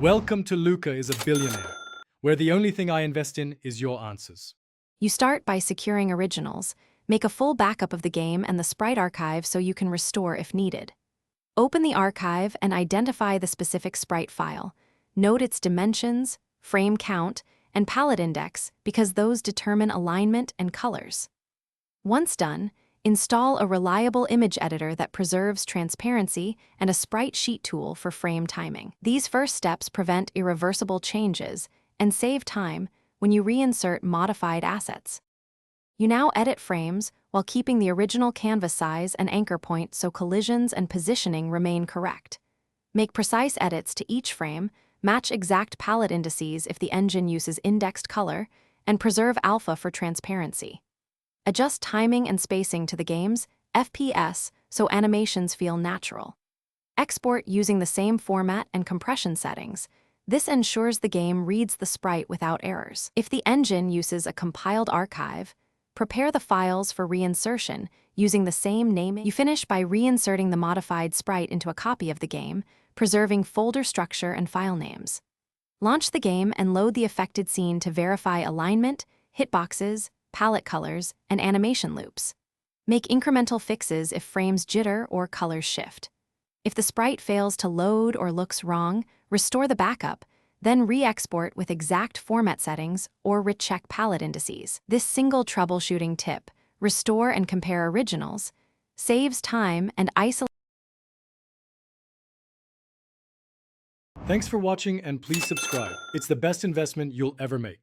Welcome to Luca is a Billionaire, where the only thing I invest in is your answers. You start by securing originals, make a full backup of the game and the sprite archive so you can restore if needed. Open the archive and identify the specific sprite file. Note its dimensions, frame count, and palette index because those determine alignment and colors. Once done, install a reliable image editor that preserves transparency and a sprite sheet tool for frame timing. These first steps prevent irreversible changes and save time when you reinsert modified assets. You now edit frames while keeping the original canvas size and anchor point so collisions and positioning remain correct. Make precise edits to each frame, match exact palette indices if the engine uses indexed color, and preserve alpha for transparency. Adjust timing and spacing to the game's FPS so animations feel natural. Export using the same format and compression settings. This ensures the game reads the sprite without errors. If the engine uses a compiled archive, prepare the files for reinsertion using the same naming. You finish by reinserting the modified sprite into a copy of the game, preserving folder structure and file names. Launch the game and load the affected scene to verify alignment, hitboxes, palette colors, and animation loops. Make incremental fixes if frames jitter or colors shift. If the sprite fails to load or looks wrong, restore the backup, then re-export with exact format settings or recheck palette indices. This single troubleshooting tip, restore and compare originals, saves time and isolates. Thanks for watching and please subscribe. It's the best investment you'll ever make.